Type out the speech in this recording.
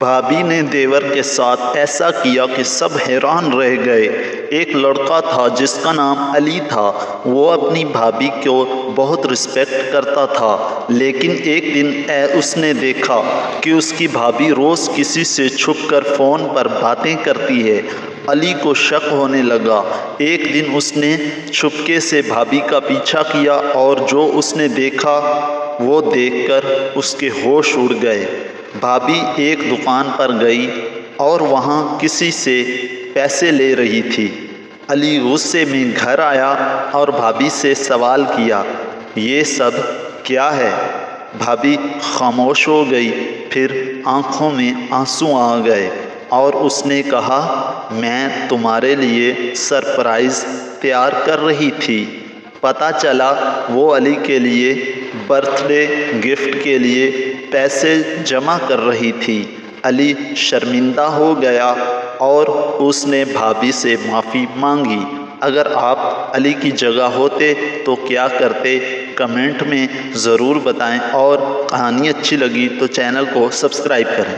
بھابھی نے دیور کے ساتھ ایسا کیا کہ سب حیران رہ گئے۔ ایک لڑکا تھا جس کا نام علی تھا۔ وہ اپنی بھابھی کو بہت رسپیکٹ کرتا تھا، لیکن ایک دن اس نے دیکھا کہ اس کی بھابھی روز کسی سے چھپ کر فون پر باتیں کرتی ہے۔ علی کو شک ہونے لگا۔ ایک دن اس نے چھپکے سے بھابھی کا پیچھا کیا اور جو اس نے دیکھا وہ دیکھ کر اس کے ہوش اڑ گئے۔ بھابھی ایک دکان پر گئی اور وہاں کسی سے پیسے لے رہی تھی۔ علی غصے میں گھر آیا اور بھابھی سے سوال کیا، یہ سب کیا ہے؟ بھابھی خاموش ہو گئی، پھر آنکھوں میں آنسو آ گئے اور اس نے کہا، میں تمہارے لیے سرپرائز تیار کر رہی تھی۔ پتہ چلا وہ علی کے لیے برتھ ڈے گفٹ کے لیے پیسے جمع کر رہی تھی۔ علی شرمندہ ہو گیا اور اس نے بھابھی سے معافی مانگی۔ اگر آپ علی کی جگہ ہوتے تو کیا کرتے؟ کمنٹ میں ضرور بتائیں، اور کہانی اچھی لگی تو چینل کو سبسکرائب کریں۔